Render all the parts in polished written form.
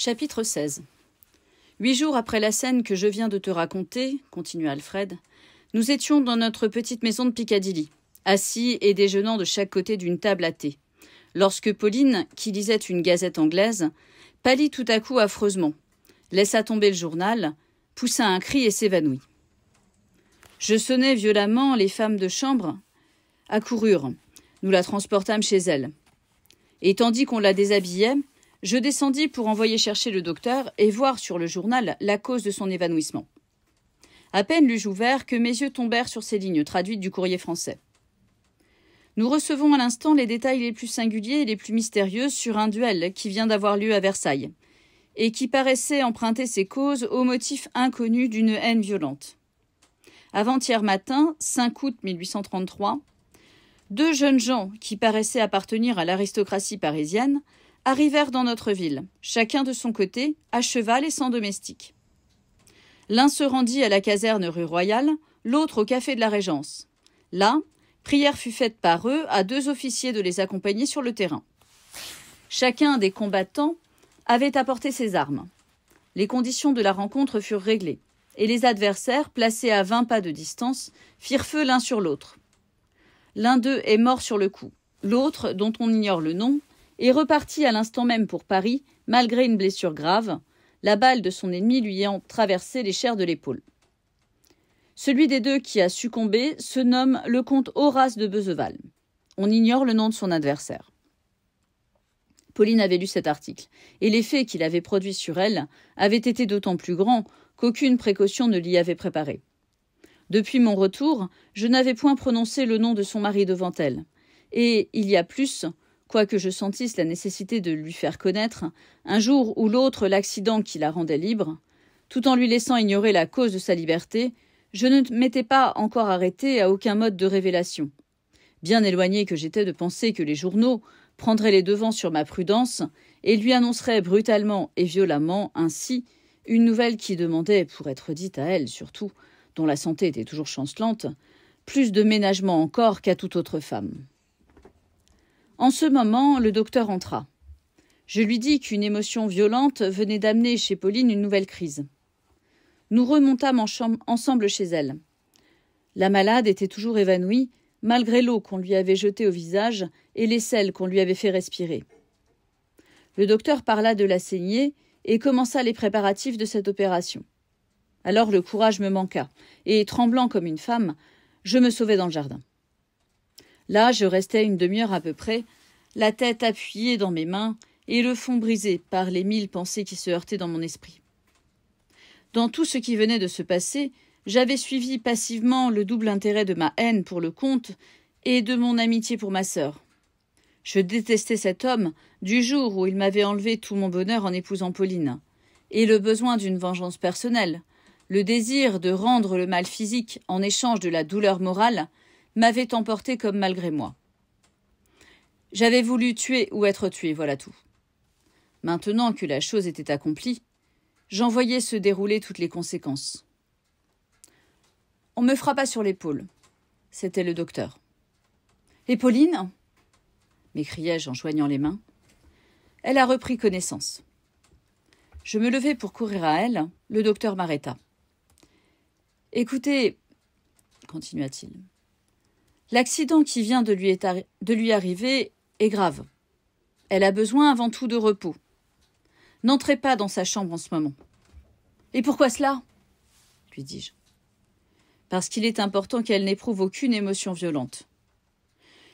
Chapitre 16. 8 jours après la scène que je viens de te raconter, continua Alfred, nous étions dans notre petite maison de Piccadilly, assis et déjeunant de chaque côté d'une table à thé, lorsque Pauline, qui lisait une gazette anglaise, pâlit tout à coup affreusement, laissa tomber le journal, poussa un cri et s'évanouit. Je sonnai violemment, les femmes de chambre accoururent. Nous la transportâmes chez elle. Et tandis qu'on la déshabillait, je descendis pour envoyer chercher le docteur et voir sur le journal la cause de son évanouissement. À peine l'eus-je ouvert que mes yeux tombèrent sur ces lignes traduites du courrier français. Nous recevons à l'instant les détails les plus singuliers et les plus mystérieux sur un duel qui vient d'avoir lieu à Versailles et qui paraissait emprunter ses causes au motif inconnu d'une haine violente. Avant-hier matin, 5 août 1833, 2 jeunes gens qui paraissaient appartenir à l'aristocratie parisienne arrivèrent dans notre ville, chacun de son côté, à cheval et sans domestique. L'un se rendit à la caserne rue Royale, l'autre au café de la Régence. Là, prière fut faite par eux à 2 officiers de les accompagner sur le terrain. Chacun des combattants avait apporté ses armes. Les conditions de la rencontre furent réglées, et les adversaires, placés à 20 pas de distance, firent feu l'un sur l'autre. L'un d'eux est mort sur le coup. L'autre, dont on ignore le nom, est reparti à l'instant même pour Paris, malgré une blessure grave, la balle de son ennemi lui ayant traversé les chairs de l'épaule. Celui des 2 qui a succombé se nomme le comte Horace de Bezeval. On ignore le nom de son adversaire. Pauline avait lu cet article, et l'effet qu'il avait produit sur elle avait été d'autant plus grand qu'aucune précaution ne l'y avait préparée. Depuis mon retour, je n'avais point prononcé le nom de son mari devant elle, et il y a plus, quoique je sentisse la nécessité de lui faire connaître, un jour ou l'autre l'accident qui la rendait libre, tout en lui laissant ignorer la cause de sa liberté, je ne m'étais pas encore arrêté à aucun mode de révélation. Bien éloigné que j'étais de penser que les journaux prendraient les devants sur ma prudence et lui annonceraient brutalement et violemment ainsi une nouvelle qui demandait, pour être dite à elle surtout, dont la santé était toujours chancelante, plus de ménagement encore qu'à toute autre femme. En ce moment, le docteur entra. Je lui dis qu'une émotion violente venait d'amener chez Pauline une nouvelle crise. Nous remontâmes ensemble chez elle. La malade était toujours évanouie, malgré l'eau qu'on lui avait jetée au visage et les sels qu'on lui avait fait respirer. Le docteur parla de la saignée et commença les préparatifs de cette opération. Alors le courage me manqua, et, tremblant comme une femme, je me sauvai dans le jardin. Là, je restai une demi-heure à peu près, la tête appuyée dans mes mains et le fond brisé par les 1000 pensées qui se heurtaient dans mon esprit. Dans tout ce qui venait de se passer, j'avais suivi passivement le double intérêt de ma haine pour le comte et de mon amitié pour ma sœur. Je détestais cet homme du jour où il m'avait enlevé tout mon bonheur en épousant Pauline, et le besoin d'une vengeance personnelle, le désir de rendre le mal physique en échange de la douleur morale, m'avait emporté comme malgré moi. J'avais voulu tuer ou être tué, voilà tout. Maintenant que la chose était accomplie, j'en voyais se dérouler toutes les conséquences. On me frappa sur l'épaule. C'était le docteur. « Et Pauline ?» m'écriai-je en joignant les mains. Elle a repris connaissance. Je me levai pour courir à elle. Le docteur m'arrêta. « Écoutez, » continua-t-il, « l'accident qui vient de lui arriver est grave. Elle a besoin avant tout de repos. N'entrez pas dans sa chambre en ce moment. »« Et pourquoi cela ?» lui dis-je. « Parce qu'il est important qu'elle n'éprouve aucune émotion violente.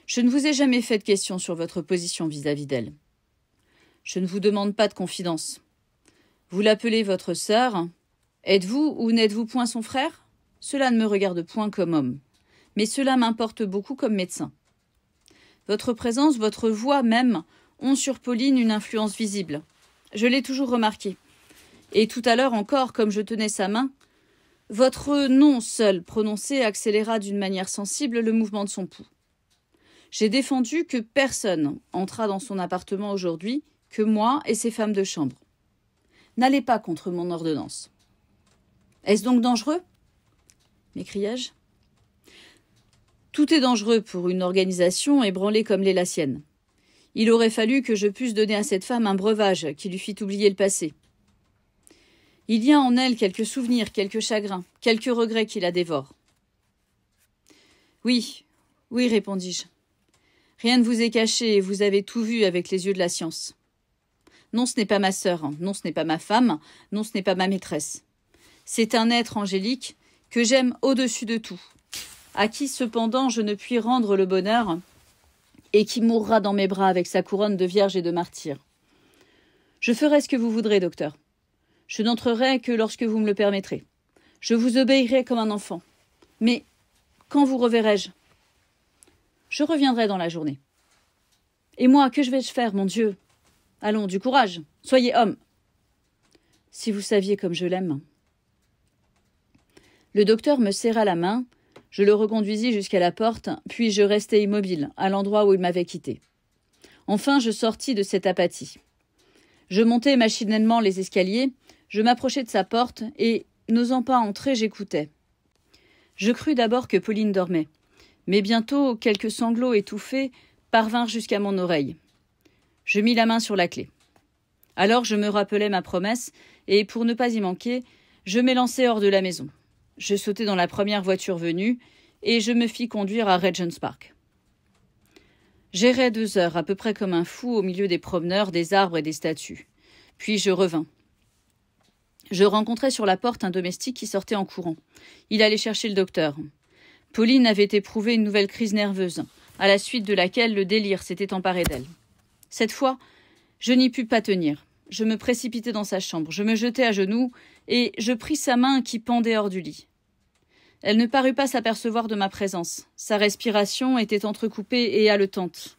Je ne vous ai jamais fait de questions sur votre position vis-à-vis d'elle. Je ne vous demande pas de confidence. Vous l'appelez votre sœur. Êtes-vous ou n'êtes-vous point son frère ? Cela ne me regarde point comme homme, mais cela m'importe beaucoup comme médecin. Votre présence, votre voix même, ont sur Pauline une influence visible. Je l'ai toujours remarqué. Et tout à l'heure encore, comme je tenais sa main, votre nom seul prononcé accéléra d'une manière sensible le mouvement de son pouls. J'ai défendu que personne entrât dans son appartement aujourd'hui, que moi et ses femmes de chambre. N'allez pas contre mon ordonnance. Est-ce donc dangereux ? m'écriai-je. Tout est dangereux pour une organisation ébranlée comme l'est la sienne. Il aurait fallu que je pusse donner à cette femme un breuvage qui lui fit oublier le passé. Il y a en elle quelques souvenirs, quelques chagrins, quelques regrets qui la dévorent. Oui, oui, répondis-je. Rien ne vous est caché et vous avez tout vu avec les yeux de la science. Non, ce n'est pas ma sœur, non, ce n'est pas ma femme, non, ce n'est pas ma maîtresse. C'est un être angélique que j'aime au-dessus de tout, à qui cependant je ne puis rendre le bonheur et qui mourra dans mes bras avec sa couronne de vierge et de martyr. Je ferai ce que vous voudrez, docteur. Je n'entrerai que lorsque vous me le permettrez. Je vous obéirai comme un enfant. Mais quand vous reverrai-je? Je reviendrai dans la journée. Et moi, que vais-je faire, mon Dieu? Allons, du courage. Soyez homme. Si vous saviez comme je l'aime. Le docteur me serra la main. Je le reconduisis jusqu'à la porte, puis je restai immobile, à l'endroit où il m'avait quitté. Enfin, je sortis de cette apathie. Je montai machinalement les escaliers, je m'approchai de sa porte, et, n'osant pas entrer, j'écoutais. Je crus d'abord que Pauline dormait, mais bientôt quelques sanglots étouffés parvinrent jusqu'à mon oreille. Je mis la main sur la clé. Alors je me rappelai ma promesse, et pour ne pas y manquer, je m'élançai hors de la maison. Je sautai dans la première voiture venue, et je me fis conduire à Regent's Park. J'errai 2 heures, à peu près comme un fou, au milieu des promeneurs, des arbres et des statues. Puis je revins. Je rencontrai sur la porte un domestique qui sortait en courant. Il allait chercher le docteur. Pauline avait éprouvé une nouvelle crise nerveuse, à la suite de laquelle le délire s'était emparé d'elle. Cette fois, je n'y pus pas tenir. Je me précipitai dans sa chambre, je me jetai à genoux, et je pris sa main qui pendait hors du lit. Elle ne parut pas s'apercevoir de ma présence. Sa respiration était entrecoupée et haletante.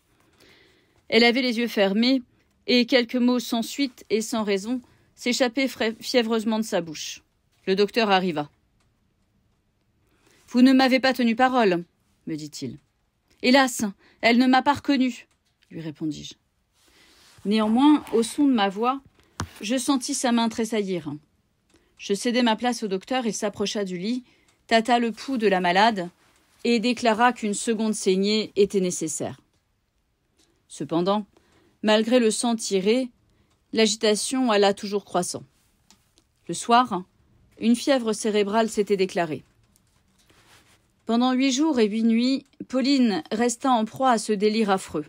Elle avait les yeux fermés, et quelques mots sans suite et sans raison s'échappaient fiévreusement de sa bouche. Le docteur arriva. « Vous ne m'avez pas tenu parole, » me dit-il. « Hélas, elle ne m'a pas reconnu, » lui répondis-je. Néanmoins, au son de ma voix, je sentis sa main tressaillir. Je cédai ma place au docteur, il s'approcha du lit, tâta le pouls de la malade et déclara qu'une seconde saignée était nécessaire. Cependant, malgré le sang tiré, l'agitation alla toujours croissant. Le soir, une fièvre cérébrale s'était déclarée. Pendant 8 jours et 8 nuits, Pauline resta en proie à ce délire affreux,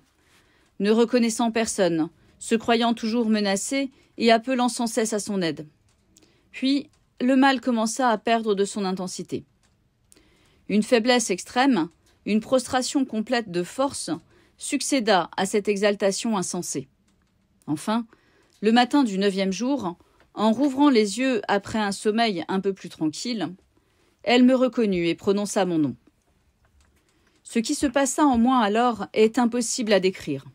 ne reconnaissant personne, se croyant toujours menacée et appelant sans cesse à son aide. Puis, le mal commença à perdre de son intensité. Une faiblesse extrême, une prostration complète de force, succéda à cette exaltation insensée. Enfin, le matin du 9e jour, en rouvrant les yeux après un sommeil un peu plus tranquille, elle me reconnut et prononça mon nom. Ce qui se passa en moi alors est impossible à décrire.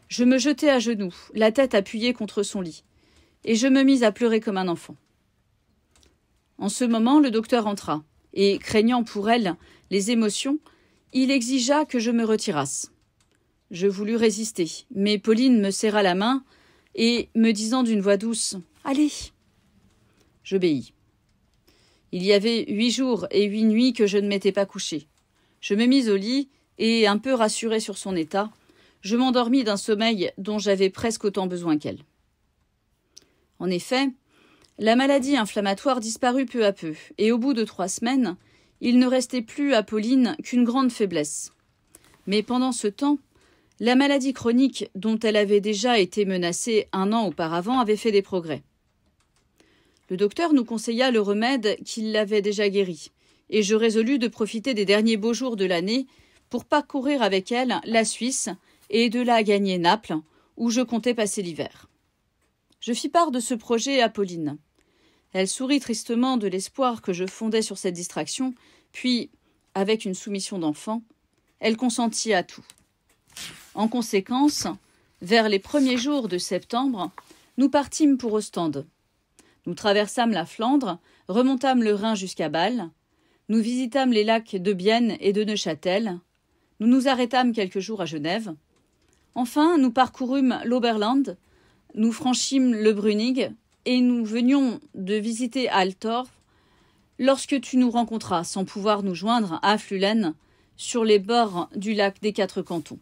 Je me jetai à genoux, la tête appuyée contre son lit, et je me mis à pleurer comme un enfant. En ce moment, le docteur entra, et, craignant pour elle les émotions, il exigea que je me retirasse. Je voulus résister, mais Pauline me serra la main et, me disant d'une voix douce « Allez !» j'obéis. Il y avait 8 jours et 8 nuits que je ne m'étais pas couchée. Je me mis au lit et, un peu rassurée sur son état, je m'endormis d'un sommeil dont j'avais presque autant besoin qu'elle. En effet, la maladie inflammatoire disparut peu à peu, et au bout de 3 semaines, il ne restait plus à Pauline qu'une grande faiblesse. Mais pendant ce temps, la maladie chronique dont elle avait déjà été menacée 1 an auparavant avait fait des progrès. Le docteur nous conseilla le remède qui l'avait déjà guérie, et je résolus de profiter des derniers beaux jours de l'année pour parcourir avec elle la Suisse et de là gagner Naples, où je comptais passer l'hiver. Je fis part de ce projet à Pauline. Elle sourit tristement de l'espoir que je fondais sur cette distraction, puis, avec une soumission d'enfant, elle consentit à tout. En conséquence, vers les premiers jours de septembre, nous partîmes pour Ostende. Nous traversâmes la Flandre, remontâmes le Rhin jusqu'à Bâle, nous visitâmes les lacs de Bienne et de Neuchâtel, nous nous arrêtâmes quelques jours à Genève. Enfin, nous parcourûmes l'Oberland, nous franchîmes le Brünig et nous venions de visiter Altorf lorsque tu nous rencontras sans pouvoir nous joindre à Flüelen sur les bords du lac des 4 cantons.